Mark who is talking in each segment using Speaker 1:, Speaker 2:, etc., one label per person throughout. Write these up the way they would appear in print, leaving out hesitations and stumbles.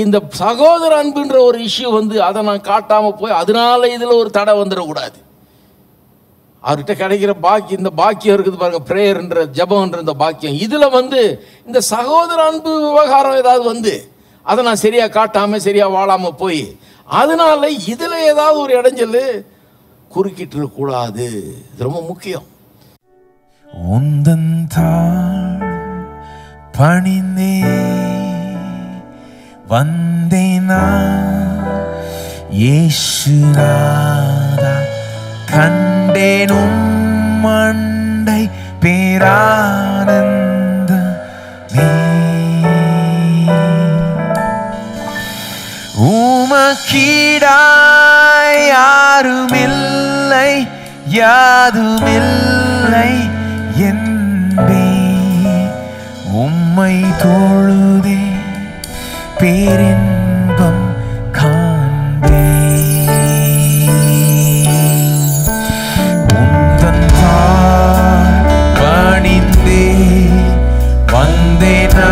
Speaker 1: இந்த சகோதர அன்புன்ற ஒரு இஷ்யூ வந்து அதை நான் காட்டாமல் போய் அதனால இதில் ஒரு தடை வந்துடக்கூடாது. அவர்கிட்ட கிடைக்கிற பாக்கியம், இந்த பாக்கியம் இருக்குது பாருங்க, ப்ரேயர்ன்ற ஜபம்ன்ற இந்த பாக்கியம், இதில் வந்து இந்த சகோதர அன்பு விவகாரம் ஏதாவது வந்து அதை நான் சரியாக காட்டாமல் சரியாக வாழாமல் போய் அதனால இதில் ஏதாவது ஒரு இடைஞ்சல் குறுக்கிட்டு கூடாது. இது ரொம்ப முக்கியம்.
Speaker 2: உந்தன் பணிந்தே வந்தேனா இயேசுநாதா, கண்டேனும் மண்டை பேரானந்தமே. உமக்கீடாய் யாருமில்லை, யாதுமில்லை என்பே. உம்மை தொழுதே பேரின்பம் காண்பே. உந்தன் பணிந்தே வந்தேனா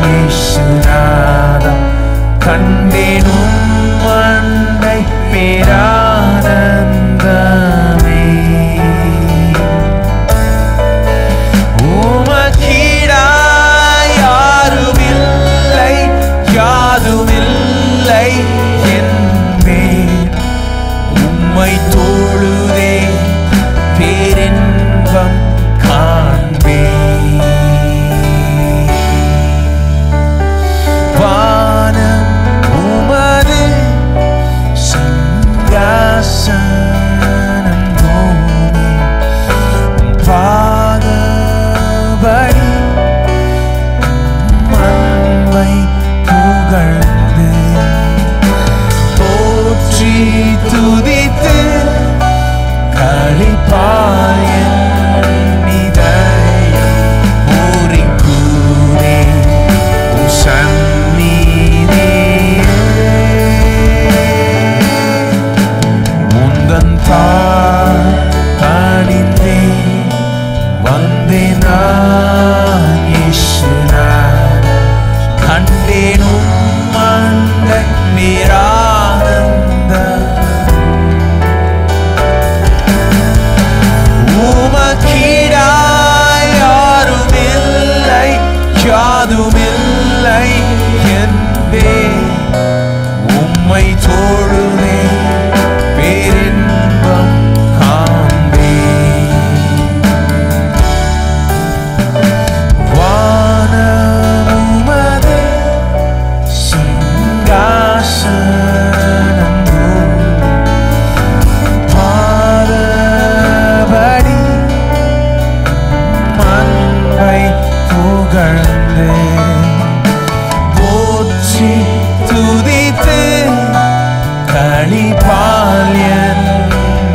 Speaker 2: இயேசுநாதா, கண்டேனும் மண்டை பேரானந்தமே. உமக்கீடாய் யாருமில்லை, யாதுமில்லை என்பேன். உம்மை தொழுதே பேரின்பம் காண்பேன். வானம் உமது சிங்காசனம், பூமி பாதபடி மண்மை புகழ்ந்து போற்றி துதித்து களிப்பாயன் இதயம் பூரிக்குதே உம் சந்நிதியில். உந்தன் பணிந்தே வந்தேனா இயேசுநாதா, கண்டேனும் மண்டை பேரானந்தமே. உமக்கீடாய் யாருமில்லை, யாதுமில்லை என்பே. உம்மை தொழுதே பேரின்பம் காண்பே. வானம் உமது சிங்காசனம், பாதபடி மண்மை புகழ்ந்து போற்றி துதித்து களிப்பாயன்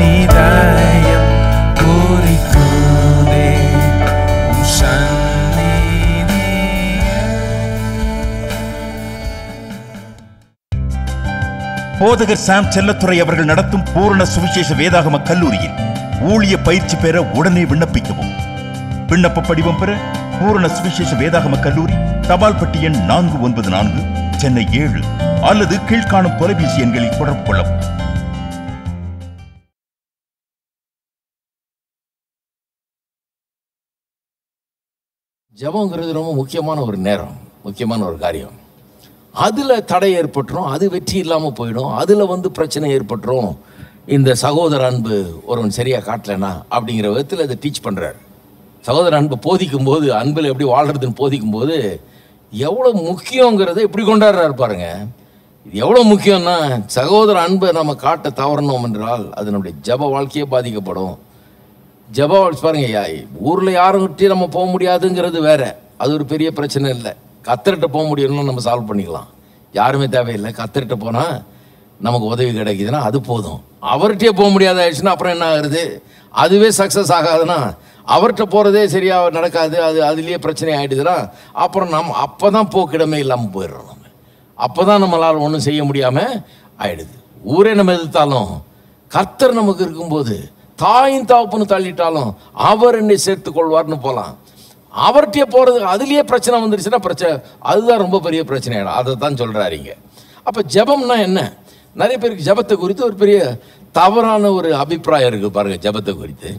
Speaker 2: இதயம் பூரிக்குதே உம் சந்நிதியில்.
Speaker 3: போதகர் சாம் செல்லத்துறை அவர்கள் நடத்தும் பூரண சுவிசேஷ வேதாகம கல்லூரியில் ஊழிய பயிற்சி பெற உடனே விண்ணப்பிக்கவும். விண்ணப்ப படிவம் பெற பூரண சுவிசேஷ வேதாகம கல்லூரி, தபால் பெட்டி எண் 494, சென்னை 7 அல்லது கீழ்காணும் தொலைபேசி எண்களில் தொடர்பு கொள்ளவும்.
Speaker 1: ஜபங்கிறது ரொம்ப முக்கியமான ஒரு நேரம், முக்கியமான ஒரு காரியம். அதில் தடை ஏற்பட்டுரும், அது வெற்றி இல்லாமல் போயிடும், அதில் வந்து பிரச்சனை ஏற்பட்டுரும். இந்த சகோதர அன்பு ஒருவன் சரியாக காட்டலைன்னா அப்படிங்கிற விதத்தில் அதை டீச் பண்ணுறார். சகோதர அன்பு போதிக்கும் போது, அன்பில் எப்படி வாழ்கிறதுன்னு போதிக்கும் போது எவ்வளோ முக்கியங்கிறத எப்படி கொண்டாடுறாரு பாருங்க. இது எவ்வளோ முக்கியம்னா, சகோதர அன்பை நம்ம காட்ட தவறணும் என்றால் அது நம்முடைய ஜப வாழ்க்கையே பாதிக்கப்படும். ஜப பாருங்க, ஊரில் யாருக்கிட்டே நம்ம போக முடியாதுங்கிறது வேற, அது ஒரு பெரிய பிரச்சனை இல்லை. கத்தர்கிட்ட போக முடியணும்னு நம்ம சால்வ் பண்ணிக்கலாம், யாருமே தேவையில்லை. கத்தர்கிட்ட போனால் நமக்கு உதவி கிடைக்குதுன்னா அது போதும். அவர்கிட்டே போக முடியாத ஆயிடுச்சுன்னா அப்புறம் என்ன ஆகுறது? அதுவே சக்ஸஸ் ஆகாதுன்னா, அவர்கிட்ட போகிறதே சரியாக நடக்காது, அதுலேயே பிரச்சனை ஆகிடுதுன்னா அப்புறம் அப்போ தான் போக்கிடமே இல்லாமல் போயிடுறோம். நம்ம அப்போ தான் நம்மளால் ஒன்றும் செய்ய முடியாமல் ஆயிடுது. ஊரே நம்ம எதிர்த்தாலும் கர்த்தர் நமக்கு இருக்கும்போது, தாயின் தாப்புன்னு தள்ளிட்டாலும் அவர் என்னை சேர்த்து கொள்வார்னு போகலாம். அவர்கிட்டயே போகிறது அதுலேயே பிரச்சனை வந்துருச்சுன்னா பிரச்சனை, அதுதான் ரொம்ப பெரிய பிரச்சனையாடும். அதை தான் சொல்கிறாருங்க. அப்போ ஜெபம்னா என்ன? நிறைய பேருக்கு ஜெபத்தை குறித்து ஒரு பெரிய தவறான ஒரு அபிப்பிராயம் இருக்குது பாருங்கள். ஜெபத்தை குறித்து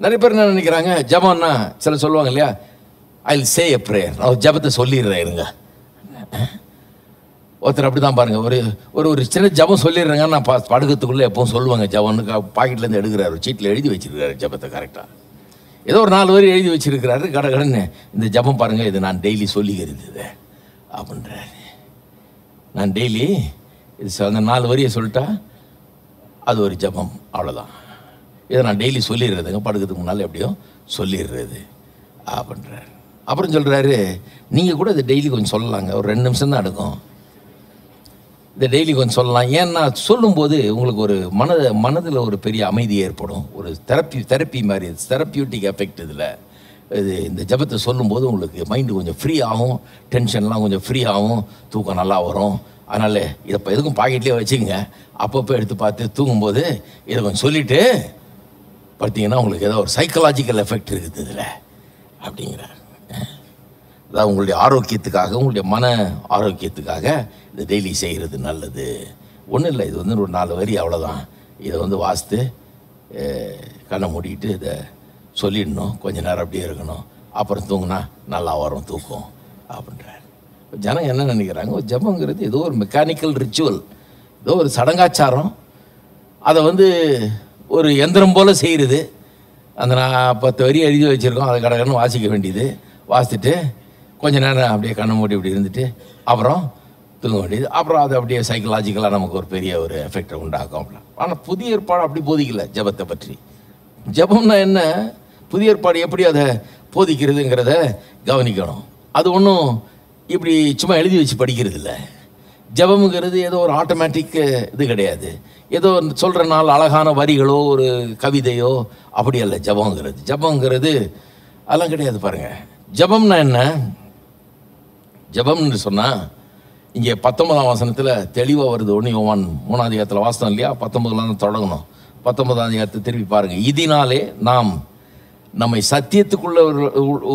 Speaker 1: நிறைய பேர் என்ன நினைக்கிறாங்க, ஜெபம்னா சில சொல்லுவாங்க இல்லையா, I will say a prayer, நான் ஜெபத்தை சொல்லிடுறேன் இருங்க. ஒருத்தர் அப்படி தான் பாருங்கள், ஒரு ஒரு சின்ன ஜெபம் சொல்லிடுறேங்க, நான் படுக்கிறதுக்குள்ளே எப்பவும் சொல்லுவாங்க ஜெபம்னு பாக்கெட்லேருந்து எடுக்கிறாரு, சீட்டில் எழுதி வச்சிருக்காரு ஜெபத்தை கரெக்டாக. ஏதோ ஒரு 4 வரி எழுதி வச்சிருக்கிறாரு, கடன்னு இந்த ஜெபம் பாருங்கள், இது நான் டெய்லி சொல்லிக்கிறது இது அப்படின்றாரு. நான் டெய்லி இது அந்த 4 வரியை சொல்லிட்டா அது ஒரு ஜெபம், அவ்வளோதான். இதை நான் டெய்லி சொல்லிடுறதுங்க, படுக்கிறதுக்கு முன்னால் எப்படியும் சொல்லிடுறது அப்படின்றாரு. அப்புறம் சொல்கிறாரு, நீங்கள் கூட இதை டெய்லி கொஞ்சம் சொல்லலாங்க, ஒரு 2 நிமிஷம் தான் எடுக்கும், இதை டெய்லி கொஞ்சம் சொல்லலாம். ஏன்னா சொல்லும்போது உங்களுக்கு ஒரு மனதில் ஒரு பெரிய அமைதி ஏற்படும், ஒரு தெரப்பி மாதிரி, தெரப்பியூட்டிக் எஃபெக்ட் இதில். இந்த ஜெபத்தை சொல்லும்போது உங்களுக்கு மைண்டு கொஞ்சம் ஃப்ரீ ஆகும், டென்ஷன்லாம் கொஞ்சம் ஃப்ரீ ஆகும், தூக்கம் நல்லா வரும். அதனால் இதை இப்போ எதுக்கும் பாக்கெட்லேயே வச்சுக்கோங்க, அப்பப்போ எடுத்து பார்த்து தூங்கும்போது இதை கொஞ்சம் சொல்லிவிட்டு பார்த்தீங்கன்னா உங்களுக்கு ஏதோ ஒரு சைக்கலாஜிக்கல் எஃபெக்ட் இருக்குது இதில் அப்படிங்கிறார். அதாவது உங்களுடைய ஆரோக்கியத்துக்காக, உங்களுடைய மன ஆரோக்கியத்துக்காக இதை டெய்லி செய்கிறது நல்லது. ஒன்றும் இல்லை, இது ஒரு 4 வரி அவ்வளோதான். இதை வாசித்து கண்ணை மூடிட்டு இதை சொல்லிடணும், கொஞ்சம் நேரம் அப்படியே இருக்கணும், அப்புறம் தூங்கினா நல்லா வரும் தூக்கம் அப்படின்றார். ஜனம் என்ன நினைக்கிறாங்க, ஜெபங்கிறது ஏதோ ஒரு மெக்கானிக்கல் ரிச்சுவல், ஏதோ ஒரு சடங்காச்சாரம், அதை ஒரு எந்திரம் போல் செய்கிறது. அந்த 10 வரி எழுதி வச்சுருக்கோம், அதை கடகடன்னு வாசிக்க வேண்டியது, வாசித்துட்டு கொஞ்சம் நேரம் அப்படியே கண்ணை மூடி இப்படி இருந்துட்டு அப்புறம் தூங்க வேண்டியது. அப்புறம் அது அப்படியே சைக்கலாஜிக்கலாக நமக்கு ஒரு பெரிய ஒரு எஃபெக்டை உண்டாக்கும். ஆனால் புதிய ஏற்பாடு அப்படி போதிக்கல ஜெபத்தை பற்றி. ஜெபம்னா என்ன, புதிய ஏற்பாடு எப்படி அதை போதிக்கிறதுங்கிறத கவனிக்கணும். அது ஒன்றும் இப்படி சும்மா எழுதி வச்சு படிக்கிறது இல்லை. ஜெபம்ங்கிறது ஏதோ ஒரு ஆட்டோமேட்டிக் இது கிடையாது, ஏதோ சொல்கிற நாள் அழகான வரிகளோ ஒரு கவிதையோ அப்படி அல்ல. ஜெபங்கிறது அதெல்லாம் கிடையாது. பாருங்கள், ஜெபம்னா என்ன? ஜெபம்னு சொன்னால் இங்கே 19ஆம் வசனத்தில் தெளிவாக வருது. 1 யோவான் 3ஆம் அதிகாரத்தில் வாசனம் இல்லையா, 19லாம் தொடங்கணும். 19ஆம் அதிகாரத்தை திருப்பி பாருங்கள். இதனாலே நாம் நம்மை சத்தியத்துக்குள்ள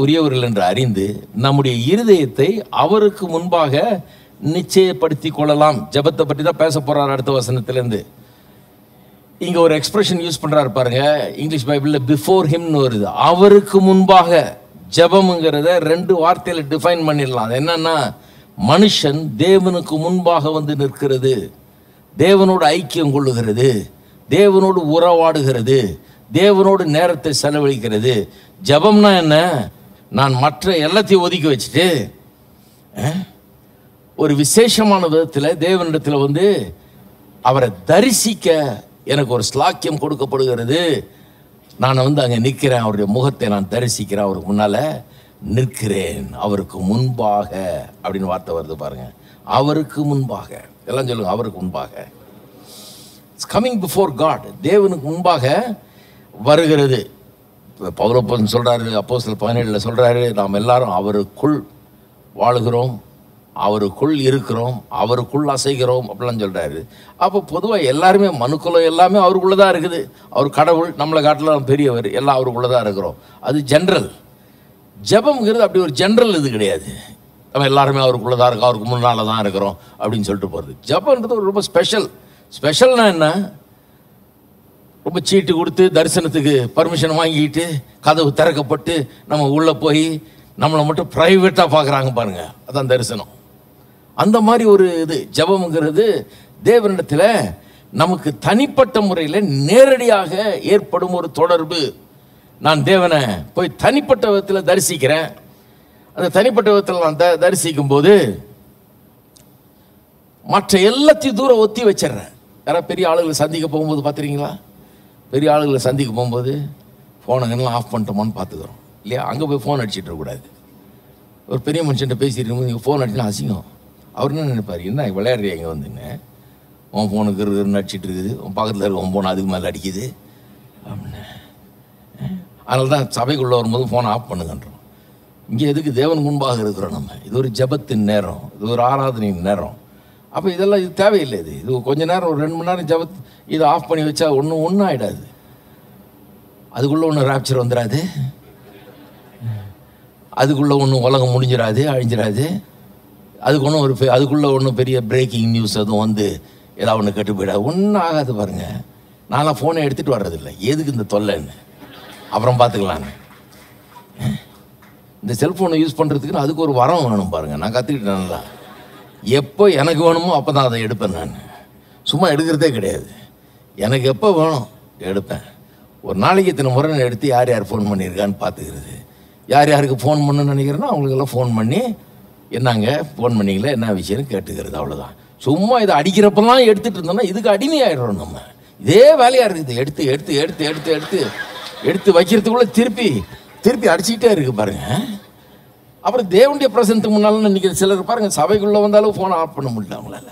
Speaker 1: உரியவர்கள் என்று அறிந்து நம்முடைய இருதயத்தை அவருக்கு முன்பாக நிச்சயப்படுத்தி கொள்ளலாம். ஜெபத்தை பற்றி தான் பேச போகிறார் அடுத்த வசனத்திலேருந்து. இங்கே ஒரு எக்ஸ்பிரஷன் யூஸ் பண்ணுறாரு பாருங்க, இங்கிலீஷ் பைபிளில் பிஃபோர் ஹிம்னு வருது. அவருக்கு முன்பாக. ஜெபம்ங்கிறத 2 வார்த்தையில் டிஃபைன் பண்ணிடலாம். அது என்னன்னா, மனுஷன் தேவனுக்கு முன்பாக நிற்கிறது, தேவனோடு ஐக்கியம் கொள்ளுகிறது, தேவனோடு உறவாடுகிறது, தேவனோடு நேரத்தை செலவழிக்கிறது. ஜெபம்னா என்ன? நான் மற்ற எல்லாத்தையும் ஒதுக்கி வச்சுட்டு ஒரு விசேஷமான விதத்தில் தேவனிடத்தில் அவரை தரிசிக்க எனக்கு ஒரு ஸ்லாக்கியம் கொடுக்கப்படுகிறது. நான் அங்கே நிற்கிறேன், அவருடைய முகத்தை நான் தரிசிக்கிறேன், அவருக்கு முன்னால் நிற்கிறேன், அவருக்கு முன்பாக அப்படின்னு வார்த்தை வருது பாருங்க. அவருக்கு முன்பாக, எல்லாம் சொல்லுங்க, அவருக்கு முன்பாக. இட்ஸ் கம்மிங் பிஃபோர் காட், தேவனுக்கு முன்பாக வருகிறது. பவுலப்பன் சொல்கிறாரு, அப்போஸ்தலர் 17 சொல்கிறாரு, நாம் எல்லாரும் அவருக்குள் வாழுகிறோம், அவருக்குள் இருக்கிறோம், அவருக்குள் அசைகிறோம் அப்படிலாம் சொல்கிறாரு. அப்போ பொதுவாக எல்லாருமே மனுக்குலம் எல்லாமே அவருக்குள்ளே தான் இருக்குது. அவர் கடவுள், நம்மளை காட்டில் பெரியவர், எல்லாம் அவருக்குள்ளே தான் இருக்கிறோம். அது ஜென்ரல். ஜெபம்ங்கிறது அப்படி ஒரு ஜென்ரல் இது கிடையாது. நம்ம எல்லாருமே அவருக்குள்ளே தான் இருக்கோம், அவருக்கு முன்னால் தான் இருக்கிறோம் அப்படின்னு சொல்லிட்டு போகிறது. ஜெபம்ன்றது ஒரு ரொம்ப ஸ்பெஷல்னா என்ன, ரொம்ப சீட்டு கொடுத்து தரிசனத்துக்கு பர்மிஷன் வாங்கிட்டு கதவு திறக்கப்பட்டு நம்ம உள்ளே போய் நம்மளை மட்டும் ப்ரைவேட்டாக பார்க்குறாங்க பாருங்க, அதான் தரிசனம். அந்த மாதிரி ஒரு இது ஜெபம்ங்கிறது. தேவனிடத்தில் நமக்கு தனிப்பட்ட முறையில் நேரடியாக ஏற்படும் ஒரு தொடர்பு. நான் தேவனை போய் தனிப்பட்ட விதத்தில் தரிசிக்கிறேன். அந்த தனிப்பட்ட விதத்தில் நான் தரிசிக்கும் போது மற்ற எல்லாத்தையும் தூரம் ஒத்தி வச்சிடுறேன். யாராவது பெரிய ஆளுகளை சந்திக்க போகும்போது பார்த்துறீங்களா? பெரிய ஆளுகளை சந்திக்க போகும்போது ஃபோனுங்கெல்லாம் ஆஃப் பண்ணிட்டோமான்னு பார்த்துக்கிறோம் இல்லையா? அங்கே போய் ஃபோன் அடிச்சுட்டு இருக்கக்கூடாது. ஒரு பெரிய மனுஷன்ட்ட பேசிட்டு இருக்கும்போது நீங்கள் ஃபோன் அடிச்சுனா அசிங்கம். அவர் என்ன நினைப்பார், என்ன விளையாடுறியா இங்கே வந்துன்னு, உன் ஃபோனுக்கு அடிச்சிட்டு இருக்குது, உன் பக்கத்தில் இருக்க உன் ஃபோன் அதுக்கு மேலே அடிக்குது அப்படின்னு. அதனால தான் சபைக்குள்ளே வரும்போது ஃபோனை ஆஃப் பண்ணுங்கன்றோம். இங்கே எதுக்கு தேவன் முன்பாக இருக்கிறோம் நம்ம? இது ஒரு ஜெபத்தின் நேரம், இது ஒரு ஆராதனையின் நேரம். அப்போ இதெல்லாம் இது தேவையில்லை. இது கொஞ்ச நேரம், ஒரு 2 மணி நேரம் இதை ஆஃப் பண்ணி வச்சா ஒன்றும் ஆகிடாது. அதுக்குள்ளே ஒன்றும் ராப்சர் வந்துடாது. அதுக்குள்ளே ஒன்றும் உலகம் முடிஞ்சிடாது, அழிஞ்சிடாது. அதுக்குள்ளே ஒன்றும் பெரிய பிரேக்கிங் நியூஸ் அதுவும் வந்து ஏதாவது ஒன்று கெட்டு போயிடாது, ஒன்றும் ஆகாது. பாருங்கள், நான்லாம் ஃபோனை எடுத்துகிட்டு வர்றதில்லை, எதுக்கு இந்த தொல்லைன்னு, அப்புறம் பார்த்துக்கலான்னு. இந்த செல்ஃபோனை யூஸ் பண்ணுறதுக்குன்னு அதுக்கு ஒரு வரம் வேணும் பாருங்கள். நான் கற்றுக்கிட்டேன்ல, எப்போ எனக்கு வேணுமோ அப்போ தான் அதை எடுப்பேன். நான் சும்மா எடுக்கிறதே கிடையாது, எனக்கு எப்போ வேணும் எடுப்பேன். ஒரு நாளைக்கு இத்தனை முறை நான் எடுத்து யார் யார் ஃபோன் பண்ணியிருக்கான்னு பார்த்துக்கிறது. யார் யாருக்கு ஃபோன் பண்ணணும்னு நினைக்கிறேன்னா அவங்களுக்கெல்லாம் ஃபோன் பண்ணி என்னங்க ஃபோன் பண்ணிங்களா என்ன விஷயம்னு கேட்டுக்கிறது, அவ்வளோதான். சும்மா இதை அடிக்கிறப்பெல்லாம் எடுத்துகிட்டு இருந்தோம்னா இதுக்கு அடிமையாயிடுறோம் நம்ம. இதே வேலையாக இருக்குது, எடுத்து எடுத்து எடுத்து எடுத்து எடுத்து எடுத்து வைக்கிறதுக்குள்ளே திருப்பி அடிச்சுக்கிட்டே இருக்குது பாருங்கள். அப்புறம் தேவனுடைய பிரசனத்துக்கு முன்னாலும் இன்றைக்கி சிலர் பாருங்கள், சபைக்குள்ளே வந்தாலும் ஃபோனை ஆஃப் பண்ண முடியல அவங்களால.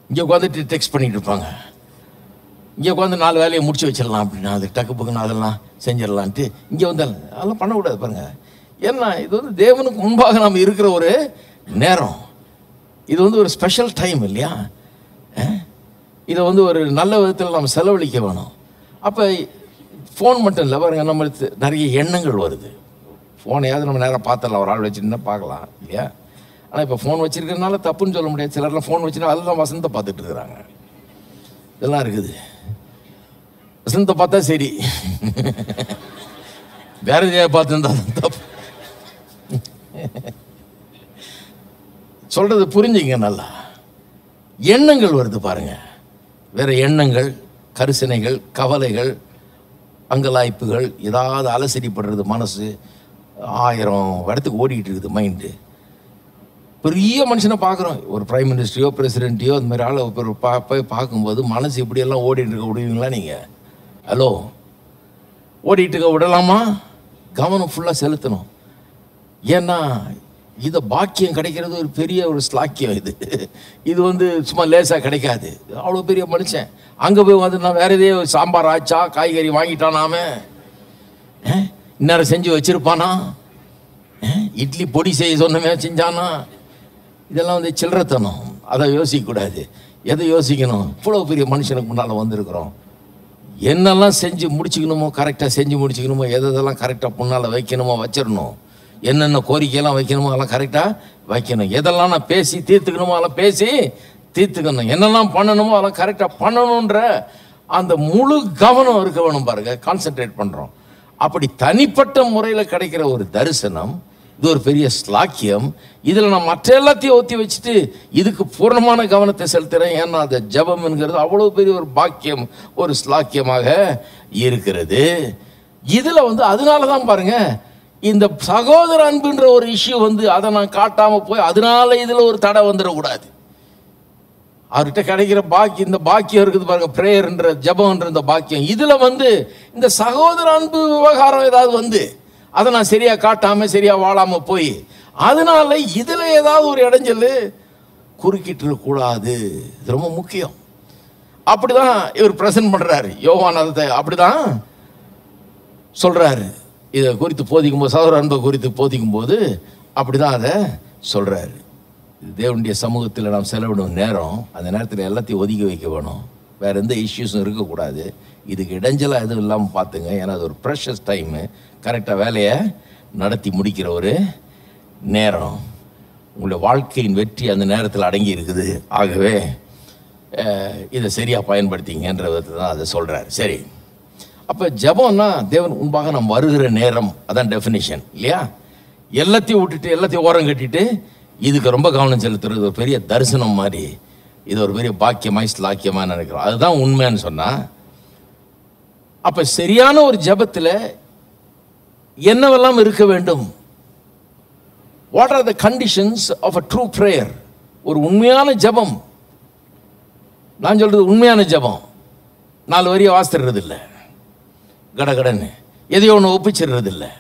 Speaker 1: இங்கே உட்காந்துட்டு டெக்ஸ்ட் பண்ணிகிட்டு இருப்பாங்க, இங்கே உட்காந்து 4 வேலையை முடிச்சு வச்சிடலாம் அப்படின்னா அது டக்கு பக்குன்னு அதெல்லாம் செஞ்சிடலான்ட்டு இங்கே வந்தாலும் அதெல்லாம் பண்ணக்கூடாது பாருங்கள். ஏன்னா இது வந்து தேவனுக்கு முன்பாக நாம் இருக்கிற ஒரு நேரம், இது வந்து ஒரு ஸ்பெஷல் டைம் இல்லையா? இதை வந்து ஒரு நல்ல விதத்தில் நம்ம செலவழிக்க வேணும். அப்போ ஃபோன் மட்டும் இல்லை பாருங்கள், நம்மளுக்கு நிறைய எண்ணங்கள் வருது. ஃபோனையாவது நம்ம நேரம் பார்த்துடலாம், ஒரு ஆள் வச்சுருந்தா பார்க்கலாம் இல்லையா? ஆனால் இப்போ ஃபோன் வச்சுருக்கிறதுனால தப்புன்னு சொல்ல முடியாது. சிலர்லாம் ஃபோன் வச்சுன்னா அதெல்லாம் வசனத்தை பார்த்துட்டு இருக்கிறாங்க, இதெல்லாம் இருக்குது. வசனத்தை பார்த்தா சரி, வேற எதையாவது பார்த்துருந்தா தப்பு. சொல்கிறது புரிஞ்சுங்க நல்லா. எண்ணங்கள் வருது பாருங்க, வேற எண்ணங்கள், கரிசனைகள், கவலைகள், அங்கலாய்ப்புகள், ஏதாவது அலசடிப்படுறது மனசு. 1000 இடத்துக்கு ஓடிக்கிட்டு இருக்குது மைண்டு. பெரிய மனுஷனை பார்க்குறோம், ஒரு பிரைம் மினிஸ்டரையோ பிரசிடென்ட்டையோ அந்த மாதிரி ஆளை போய் பார்க்கும்போது மனசு இப்படியெல்லாம் ஓடிட்டு இருக்க விடுவீங்களா நீங்கள்? ஹலோ, ஓடிட்டு இருக்க விடலாமா? கவனம் ஃபுல்லாக செலுத்தணும். ஏன்னா இதை பாக்கியம் கிடைக்கிறது ஒரு பெரிய ஒரு ஸ்லாக்கியம். இது வந்து சும்மா லேசாக கிடைக்காது. அவ்வளோ பெரிய மனுஷன் அங்கே போய் வந்து நான் வேற எதையோ சாம்பார் ஆச்சா காய்கறி வாங்கிட்டானாமே, இந்நேரம் செஞ்சு வச்சிருப்பானா, இட்லி பொடி செய்ய சொன்னமே செஞ்சானா, இதெல்லாம் வந்து சில்லறத்தனம். அதை யோசிக்கக்கூடாது. எதை யோசிக்கணும்? இவ்வளோ பெரிய மனுஷனுக்கு முன்னால் வந்திருக்கிறோம், என்னெல்லாம் செஞ்சு முடிச்சுக்கணுமோ கரெக்டாக செஞ்சு முடிச்சுக்கணுமோ, எதெல்லாம் கரெக்டாக முன்னால் வைக்கணுமோ வச்சிடணும், என்னென்ன கோரிக்கையெல்லாம் வைக்கணுமோ அதெல்லாம் கரெக்டாக வைக்கணும், எதெல்லாம் நான் பேசி தீர்த்துக்கணுமோ அதெல்லாம் பேசி தீர்த்துக்கணும், என்னெல்லாம் பண்ணணுமோ அதெல்லாம் கரெக்டாக பண்ணணுன்ற அந்த முழு கவனம் இருக்க வேணும் பாருங்க. கான்சென்ட்ரேட் பண்ணுறோம். அப்படி தனிப்பட்ட முறையில் கிடைக்கிற ஒரு தரிசனம், இது ஒரு பெரிய ஸ்லாக்கியம். இதில் நான் மற்ற எல்லாத்தையும் ஒத்தி வச்சுட்டு இதுக்கு பூர்ணமான கவனத்தை செலுத்துகிறேன். ஏன்னா அந்த ஜபம் என்கிறது அவ்வளோ பெரிய ஒரு பாக்கியம், ஒரு ஸ்லாக்கியமாக இருக்கிறது. இதில் வந்து அதனால தான் பாருங்க, இந்த சகோதர அன்புன்ற ஒரு இஷ்யூ வந்து அதை நான் காட்டாமல் போய் அதனால இதில் ஒரு தடை வந்துடக்கூடாது. அவர்கிட்ட கிடைக்கிற பாக்கியம், இந்த பாக்கியம் இருக்குது பாருங்க, பிரேயர்ன்ற ஜபம்ன்ற இந்த பாக்கியம், இதில் வந்து இந்த சகோதர அன்பு விவகாரம் ஏதாவது வந்து அதை நான் சரியாக காட்டாமல் சரியாக வாழாமல் போய் அதனால இதில் ஏதாவது ஒரு இடைஞ்சல் குறுக்கிட்டு கூடாது. இது ரொம்ப முக்கியம். அப்படிதான் இவர் பிரசன்ட் பண்ணுறாரு. யோவான் அதை அப்படிதான் சொல்கிறாரு. இதை குறித்து போதிக்கும்போது, சகோதர அன்பை குறித்து போதிக்கும்போது அப்படிதான் அதை சொல்கிறாரு. தேவனுடைய சமூகத்தில் நாம் செலவிடும் நேரம், அந்த நேரத்தில் எல்லாத்தையும் ஒதுக்கி வைக்க வேணும். வேறு எந்த இஷ்யூஸும் இருக்கக்கூடாது. இதுக்கு இடைஞ்சலாக எதுவும் இல்லாமல் பார்த்துங்க. ஏன்னா அது ஒரு ப்ரெஷஸ் டைமு. கரெக்டாக வேலையை நடத்தி முடிக்கிற ஒரு நேரம். உங்களுடைய வாழ்க்கையின் வெற்றி அந்த நேரத்தில் அடங்கி இருக்குது. ஆகவே இதை சரியாக பயன்படுத்திங்கன்ற விதத்தை தான் அதை சொல்கிறார். சரி, அப்போ ஜபம்னா தேவன் முன்பாக நாம் வருகிற நேரம், அதான் டெஃபினிஷன் இல்லையா? எல்லாத்தையும் விட்டுட்டு எல்லாத்தையும் ஓரம் கட்டிட்டு இதுக்கு ரொம்ப கவனம் செலுத்துறது ஒரு பெரிய தரிசனம் மாதிரி, இது ஒரு பெரிய பாக்கியமாய் ஸ்லாக்கியமாக நினைக்கிறோம். அதுதான் உண்மைன்னு சொன்னால், அப்போ சரியான ஒரு ஜபத்தில் என்னவெல்லாம் இருக்க வேண்டும்? What are the conditions of a true prayer? ஒரு உண்மையான ஜபம், நான் சொல்றது உண்மையான ஜபம் 4 வரியை வாசிடுறது இல்லை, கடகடன்னு எதையோ ஒன்று ஒப்பிச்சிடுறது இல்லை.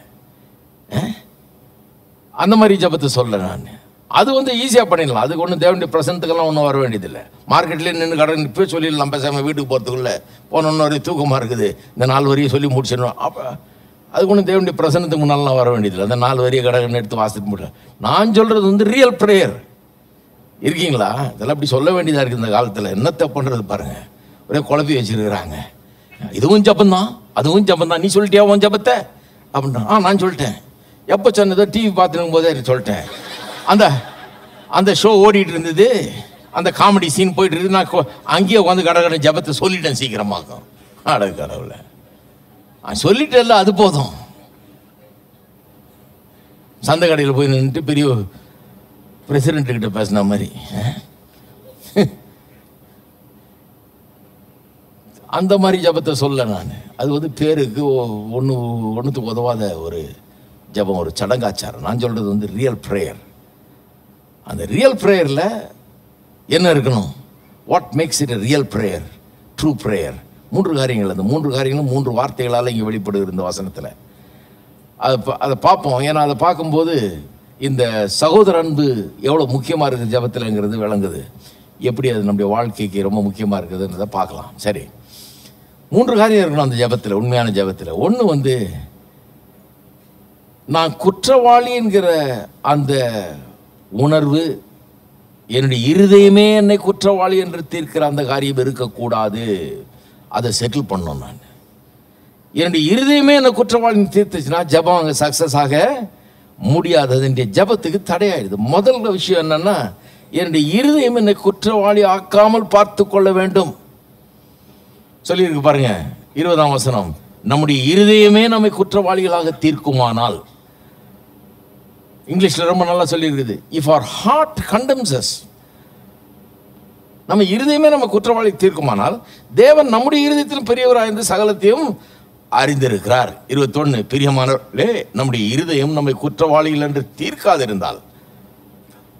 Speaker 1: அந்த மாதிரி ஜபத்தை சொல்ல நான். அது வந்து ஈஸியாக பண்ணிடலாம். அதுக்கு ஒன்றும் தேவனுடைய பிரசனத்துக்கெல்லாம் ஒன்றும் வர வேண்டியதில்லை. மார்க்கெட்லேயே நின்று கடன் இப்போ சொல்லிடலாம், பேசாமல் வீட்டுக்கு போகிறதுக்குள்ளே போனோன்னு ஒரு தூக்கமாக இருக்குது, இந்த 4 வரியை சொல்லி முடிச்சிடணும். அப்போ அதுக்கு ஒன்றும் தேவனுடைய பிரசனத்துக்கு முன்னாலாம் வர வேண்டியதில்லை. அந்த 4 வரியை கடகன்னு எடுத்து வாசிட்டு முடியல. நான் சொல்கிறது வந்து ரியல் ப்ரேயர். இருக்கீங்களா? இதெல்லாம் அப்படி சொல்ல வேண்டியதாக இருக்குது இந்த காலத்தில். என்னத்தை பண்ணுறது பாருங்கள், ஒரே குழப்பி வச்சுருக்கிறாங்க. இதுவும் ஜபந்தான் அதுவும் ஜபந்தான். நீ சொல்லிட்டியா உன் ஜபத்தை? அப்படின்னா நான் சொல்லிட்டேன். எப்போ சொன்னதோ டிவி பார்த்துருக்கும் போதே சொல்லிட்டேன். அந்த அந்த ஷோ ஓடிட்டு இருந்தது, அந்த காமெடி சீன் போயிட்டு இருக்குது. நான் அங்கேயே வந்து கடை ஜபத்தை சொல்லிட்டேன் சீக்கிரமாக்கும். அட கடவுளை, சொல்லிட்டேன்ல, அது போதும். சந்தை கடையில் போய் நின்றுட்டு பெரிய பிரசிடென்ட்டுக்கிட்ட பேசின மாதிரி அந்த மாதிரி ஜபத்தை சொல்ல நான். அது வந்து பேருக்கு ஒன்றுத்துக்கு உதவாத ஒரு ஜபம், ஒரு சடங்காச்சாரம். நான் சொல்கிறது வந்து ரியல் ப்ரேயர். அந்த ரியல் ப்ரேயரில் என்ன இருக்கணும்? What makes it a real prayer, true prayer? 3 காரியங்கள். அந்த 3 காரியங்களும் 3 வார்த்தைகளால் இங்கே வெளிப்படுகிற இந்த வசனத்தில் அதை பார்ப்போம். ஏன்னா அதை பார்க்கும்போது இந்த சகோதர அன்பு எவ்வளோ முக்கியமாக இருக்குது ஜபத்தில்ங்கிறது விளங்குது. எப்படி அது நம்முடைய வாழ்க்கைக்கு ரொம்ப முக்கியமாக இருக்குதுன்றதை பார்க்கலாம். சரி, 3 காரியம் இருக்கணும் அந்த ஜபத்தில், உண்மையான ஜபத்தில். ஒன்று வந்து நான் குற்றவாளி என்கிற அந்த உணர்வு, என்னுடைய இருதயமே என்னை குற்றவாளி என்று தீர்க்கிற அந்த காரியம் இருக்கக்கூடாது. அதை செட்டில் பண்ணணும். நான் என்னுடைய இருதயமே என்னை குற்றவாளி தீர்த்துச்சுன்னா ஜபம் அங்கே சக்ஸஸ் ஆக முடியாது. என்னுடைய ஜபத்துக்கு தடையாயிடுது. முதல் விஷயம் என்னன்னா, என்னுடைய இருதயம் என்னை குற்றவாளி ஆக்காமல் பார்த்து கொள்ள வேண்டும். சொல்லியிருக்கு பாருங்க 20ஆம் வசனம், நம்முடைய இருதயமே நம்மை குற்றவாளிகளாக தீர்க்குமானால். இங்கிலீஷ்ல ரொம்ப நல்லா சொல்லியிருக்குது, if our heart condemns us, நம்ம இருதயமே நம்ம குற்றவாளி தீர்க்குமானால் தேவன் நம்முடைய இருதயத்திலும் பெரியவராக இருந்து சகலத்தையும் அறிந்திருக்கிறார். 21, பிரியமானவர்களே, நம்முடைய இருதயம் நம்மை குற்றவாளிகள் என்று தீர்க்காதிருந்தால்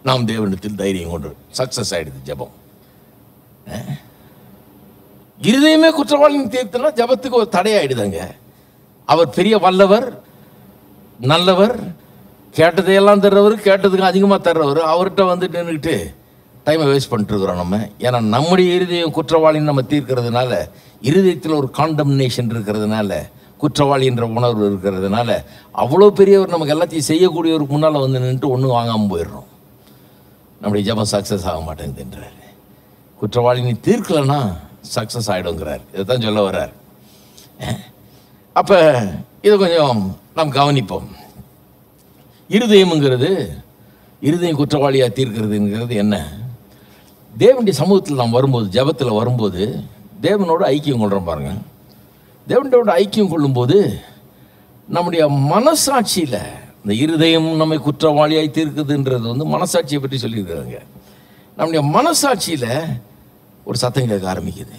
Speaker 1: நாம் தேவனிடத்தில் தைரியம் கொண்டு சக்சஸ் ஆயிடுது ஜபம். இருதயமே குற்றவாளின்னு தீர்த்தனா ஜபத்துக்கு ஒரு தடையாயிடுதாங்க. அவர் பெரிய வல்லவர், நல்லவர், கேட்டதையெல்லாம் தர்றவர், கேட்டதுக்கு அதிகமாக தர்றவர். அவர்கிட்ட வந்து நின்றுக்கிட்டு டைமை வேஸ்ட் பண்ணிட்டு இருக்கிறோம் நம்ம. ஏன்னா நம்முடைய இருதயம் குற்றவாளின்னு நம்ம தீர்க்கிறதுனால, இருதயத்தில் ஒரு காண்டம்னேஷன் இருக்கிறதுனால, குற்றவாளி என்ற உணர்வு இருக்கிறதுனால, அவ்வளோ பெரியவர் நமக்கு எல்லாத்தையும் செய்யக்கூடியவருக்கு முன்னால் வந்து நின்றுட்டு ஒன்றும் வாங்காமல் போயிடுறோம். நம்முடைய ஜபம் சக்ஸஸ் ஆக மாட்டேங்குதுன்றார். குற்றவாளி நீ தீர்க்கலைன்னா சக்ஸஸ் ஆகிடுங்கிறார். இதை தான் சொல்ல வர்றார். அப்போ இதை கொஞ்சம் நாம் கவனிப்போம். இருதயம்ங்கிறது, இருதயம் குற்றவாளியாக தீர்க்கிறதுங்கிறது என்ன? தேவனுடைய சமூகத்தில் நாம் வரும்போது, ஜபத்தில் வரும்போது தேவனோட ஐக்கியம் கொள்கிறோம் பாருங்க. தேவனோட ஐக்கியம் கொள்ளும்போது நம்முடைய மனசாட்சியில், இந்த இருதயம் நம்மை குற்றவாளியாய் தீர்க்குதுன்றது வந்து மனசாட்சியை பற்றி சொல்லியிருக்கிறாங்க. நம்முடைய மனசாட்சியில் ஒரு சத்தம் கேட்க ஆரம்பிக்குது.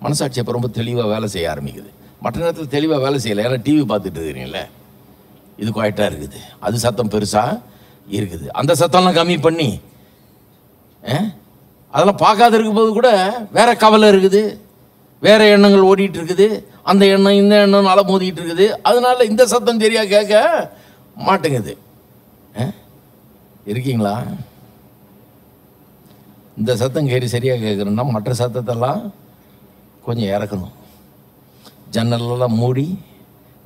Speaker 1: மனசாட்சி அப்போ ரொம்ப தெளிவாக வேலை செய்ய ஆரம்பிக்குது. மற்ற நேரத்தில் தெளிவாக வேலை செய்யலை, ஏன்னா டிவி பார்த்துட்டு இருக்கிறீங்களே, இது குவாய்ட்டாக இருக்குது, அது சத்தம் பெருசாக இருக்குது. அந்த சத்தம்லாம் கம்மி பண்ணி அதெல்லாம் பார்க்காத இருக்கும்போது கூட வேற கவலை இருக்குது, வேற எண்ணங்கள் ஓடிட்டு இருக்குது, அந்த எண்ணம் இந்த எண்ணம் அலை மோதிட்டு இருக்குது. அதனால இந்த சத்தம் சரியா கேட்க மாட்டேங்குது. இருக்கீங்களா? இந்த சத்தம் கேரி சரியாக கேட்குறோன்னா மற்ற சத்தத்தெல்லாம் கொஞ்சம் இறக்கணும். ஜன்னலெல்லாம் மூடி,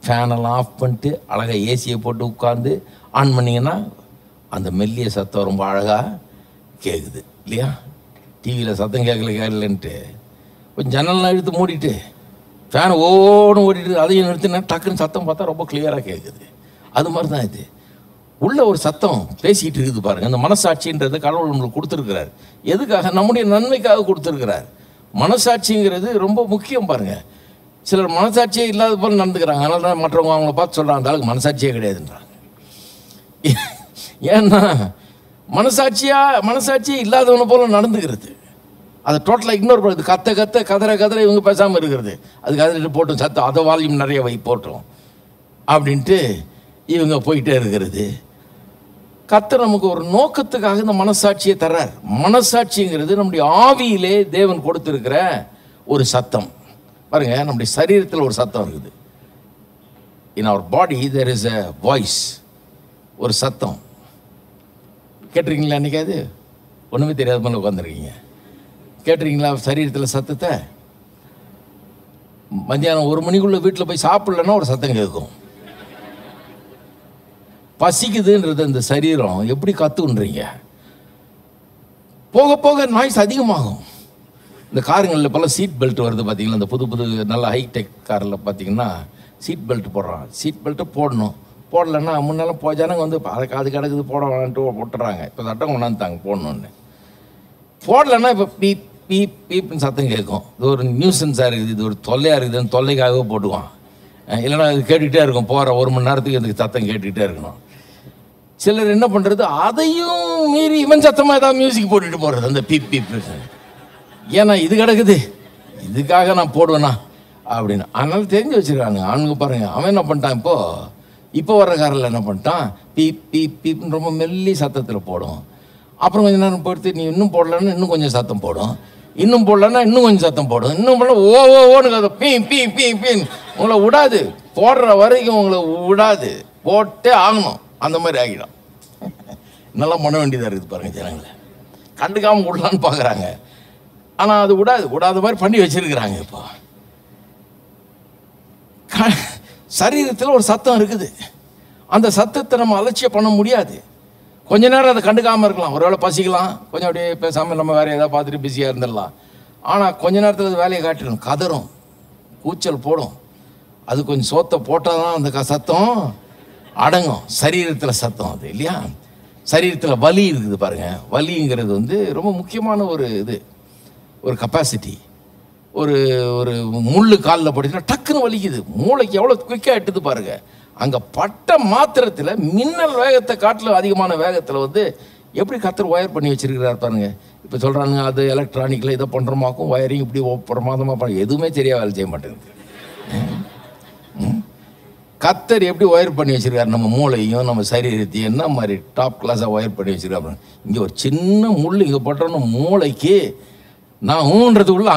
Speaker 1: ஃபேனெல்லாம் ஆஃப் பண்ணிட்டு, அழகாக ஏசியை போட்டு உட்காந்து ஆன் பண்ணிங்கன்னா அந்த மெல்லிய சத்தம் ரொம்ப அழகாக கேட்குது இல்லையா? டிவியில் சத்தம் கேட்கலன்ட்டு கொஞ்சம் ஜன்னல்லாம் எடுத்து மூடிட்டு ஃபேன் ஓடும் ஓடிட்டு அதையும் நிறுத்தினா டக்குன்னு சத்தம் பார்த்தா ரொம்ப கிளியராக கேட்குது. அது மாதிரி தான் இது. உள்ள ஒரு சத்தம் பேசிகிட்டு இருக்குது பாருங்கள். அந்த மனசாட்சின்றது கடவுள் நம்மளுக்கு கொடுத்துருக்கிறார். எதுக்காக? நம்முடைய நன்மைக்காக கொடுத்துருக்கிறார். மனசாட்சிங்கிறது ரொம்ப முக்கியம் பாருங்கள். சிலர் மனசாட்சியே இல்லாத போல நடந்துக்கிறாங்க. அதனால தான் மற்றவங்க அவங்கள பார்த்து சொல்கிறாங்க, அந்த அளவுக்கு மனசாட்சியே கிடையாதுன்றாங்க. ஏன்னா மனசாட்சியே இல்லாதவனை போல நடந்துக்கிறது. அதை டோட்டலாக இக்னோர் பண்ணுறது. கதற இவங்க பேசாமல் இருக்கிறது. அதுக்கு அதில் போட்டோம் சத்தம், அதை வால்யூம் நிறைய போட்டோம் அப்படின்ட்டு இவங்க போயிட்டே இருக்கிறது. கர்த்தர் நமக்கு ஒரு நோக்கத்துக்காக இந்த மனசாட்சியை தர்றார். மனசாட்சிங்கிறது நம்முடைய ஆவியிலே தேவன் கொடுத்திருக்கிற ஒரு சத்தம் பாருங்க. நம்முடைய சரீரத்தில் ஒரு சத்தம் இருக்குது. இன் அவர் பாடி தேர் இஸ் a வாய்ஸ், ஒரு சத்தம். கேட்டிருக்கீங்களா? அன்றைக்காது ஒன்றுமே தெரியாத மாதிரி உட்காந்துருக்கீங்க. கேட்டிருக்கீங்களா சரீரத்தில் சத்தத்தை? மத்தியானம் 1 மணிக்குள்ளே வீட்டில் போய் சாப்பிட்லன்னா ஒரு சத்தம் கேட்கும். பசிக்குதுன்றது இந்த சரீரம் எப்படி கத்துன்றீங்க. போக போக நாய்ஸ் அதிகமாகும். இந்த காருங்களில் பல சீட் பெல்ட் வருது பார்த்தீங்களா? இந்த புது நல்ல ஹைடெக் காரில் பார்த்தீங்கன்னா சீட் பெல்ட் போடுறான். சீட் பெல்ட்டை போடணும். போடலைன்னா முன்னெல்லாம் ஜனங்க வந்து அது கிடக்குது போட வேணான்ட்டு போட்டுறாங்க. இப்போ சட்டம் கொண்டாந்துட்டாங்க போடணுன்னு. போடலைன்னா இப்போ பீப் பீப் பீப்னு சத்தம் கேட்கும். இது ஒரு நியூசன்ஸாக இருக்குது, இது ஒரு தொல்லையாக இருக்குதுன்னு தொல்லைக்காகவே போட்டுக்குவான். இல்லைன்னா அது கேட்டுக்கிட்டே இருக்கும். போகிற 1 மணி நேரத்துக்கு இதுக்கு சத்தம் கேட்டுக்கிட்டே இருக்கணும். சிலர் என்ன பண்ணுறது, அதையும் மீறி இவன் சத்தமாக ஏதாவது மியூசிக் போட்டுட்டு போகிறது அந்த பீப் பீப். ஏன்னா இது கிடக்குது, இதுக்காக நான் போடுவேண்ணா அப்படின்னு. அதனால தெரிஞ்சு வச்சுருக்காங்க ஆணுங்க. பாருங்கள், அவன் என்ன பண்ணிட்டான், இப்போ வர்ற காரில் என்ன பண்ணிட்டான், பீப் பீப் பீப்னு ரொம்ப மெல்லி சத்தத்தில் போடும். அப்புறம் கொஞ்சம் நேரம் பொறுத்து நீ இன்னும் போடலன்னா இன்னும் கொஞ்சம் சத்தம் போடும், இன்னும் போடலன்னா இன்னும் கொஞ்சம் சத்தம் போடும், இன்னும் போடல ஓன்னு அதை பீ பீ பீ பீன் உங்களை விடாது. போடுற வரைக்கும் உங்களை விடாது, போட்டே ஆகணும். அந்த மாதிரி ஆகிடும். நல்லா பண்ண வேண்டியதாக இருக்குது பாருங்கள். ஜனங்களை கண்டுக்காமல் விடலான்னு பார்க்குறாங்க. ஆனால் அது விடாத மாதிரி பண்ணி வச்சிருக்கிறாங்க. இப்போ சரீரத்தில் ஒரு சத்தம் இருக்குது. அந்த சத்தத்தை நம்ம அலட்சியம் பண்ண முடியாது. கொஞ்ச நேரம் அதை கண்டுக்காமல் இருக்கலாம். ஒருவேளை பசிக்கலாம், கொஞ்சம் அப்படியே பேசாமல் நம்ம வேறு ஏதாவது பார்த்துட்டு பிஸியாக இருந்துடலாம். ஆனால் கொஞ்ச நேரத்தில் அது வேலையை காட்டிடும், கதறும், கூச்சல் போடும். அது கொஞ்சம் சோத்தை போட்டால் தான் அந்த சத்தம் அடங்கும். சரீரத்தில் சத்தம் அது இல்லையா. சரீரத்தில் வலி இருக்குது பாருங்கள். வலிங்கிறது வந்து ரொம்ப முக்கியமான ஒரு கெப்பாசிட்டி. ஒரு முள்ளு காலில் படுத்தினா டக்குன்னு வலிக்குது. மூளைக்கு எவ்வளோ குயிக்காக எட்டுது பாருங்கள். அங்கே பட்ட மாத்திரத்தில் மின்னல் வேகத்தை காட்டில் அதிகமான வேகத்தில் வந்து எப்படி கத்தர் ஒயர் பண்ணி வச்சிருக்கிறார் பாருங்க. இப்போ சொல்கிறாங்க அது எலக்ட்ரானிக்கில் இதை பண்ணுறமாக்கும், ஒயரிங் இப்படி பிரமாதமாக பண்ண எதுவுமே சரியாக வேலை செய்ய மாட்டேங்குது. கத்தர் எப்படி ஒயர் பண்ணி வச்சிருக்காரு நம்ம மூளையும் நம்ம சரீரத்தையும், என்ன மாதிரி டாப் கிளாஸாக ஒயர் பண்ணி வச்சிருக்காரு. இங்கே ஒரு சின்ன முள் இங்கே பட்டோன்னு மூளைக்கு நான் ஊன்றதுக்குள்ள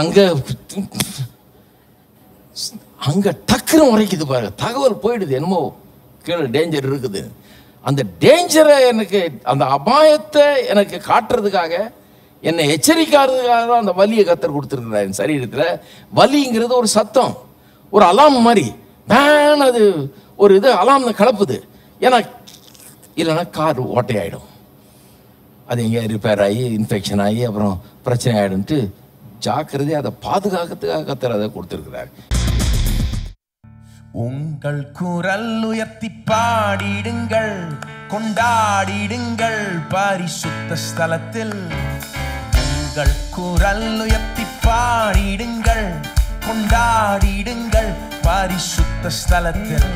Speaker 1: அங்கே டக்குன்னு உரைக்குது பாருங்க. தகவல் போயிடுது, என்னமோ கீழே டேஞ்சர் இருக்குது. அந்த டேஞ்சரை எனக்கு, அந்த அபாயத்தை எனக்கு காட்டுறதுக்காக, என்னை எச்சரிக்காததுக்காக தான் அந்த வலியை கத்தர் கொடுத்துருக்குறாரு என் சரீரத்தில். வலிங்கிறது ஒரு சத்தம், ஒரு அலாம் மாதிரி. அது ஒரு அலாம் கலப்புது. ஏன்னா இல்லைன்னா கார் ஓட்டையாயிடும், அது எங்கேயா ரிப்பேர் ஆகி இன்ஃபெக்ஷன் ஆகி அப்புறம் பிரச்சனை ஆகிடும்ட்டு ஜாக்கிரதையாக அதை பாதுகாக்கிறதுக்காக கத்தர் அதை கொடுத்துருக்கிறார்.
Speaker 2: உங்கள் குரல் உயர்த்தி பாடிடுங்கள், கொண்டாடிடுங்கள் பரிசுத்த ஸ்தலத்தில். உங்கள் குரல் உயர்த்தி பாடிடுங்கள், கொண்டாடிடுங்கள் பரிசுத்த ஸ்தலத்தில்.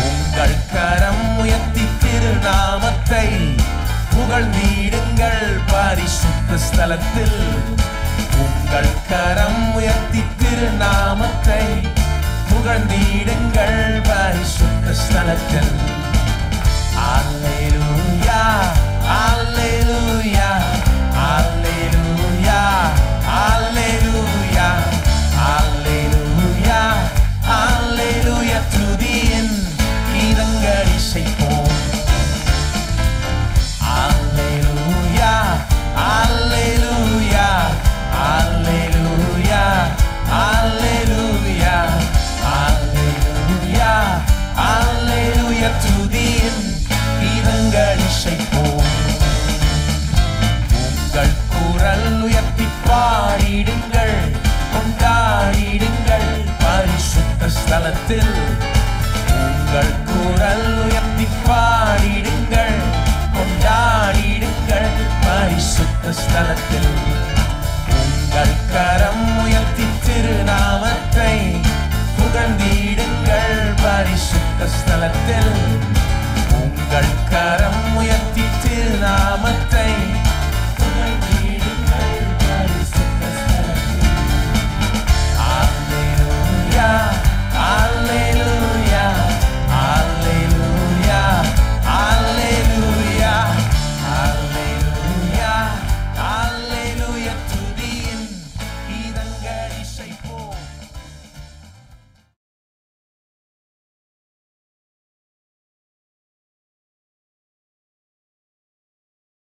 Speaker 2: உங்கள் கரம் உயர்த்தி திருநாமத்தை புகழ்ந்திடுங்கள் பரிசுத்த ஸ்தலத்தில். உங்கள் கரம் உயர்த்தி திருநாமத்தை புகழ்ந்திடுங்கள் பரிசுத்த ஸ்தலத்தில். அல்லேலூயா அல்லேலூயா அல்லேலூயா அல்லேலூயா அல்லேலூயா அல்லேலூயா. துதியின் கீதங்கள் இசைப்போம். அல்லேலூயா அல்லேலூயா அல்லேலூயா அல்லேலூயா அல்லேலூயா அல்லேலூயா. துதியின் கீதங்கள் இசைப்போம். உங்கள் குரல் உயர்த்தி பாடிடுங்கள், கொண்டாடிடுங்கள் பரிசுத்த ஸ்தலத்தில். உங்கள் குரல்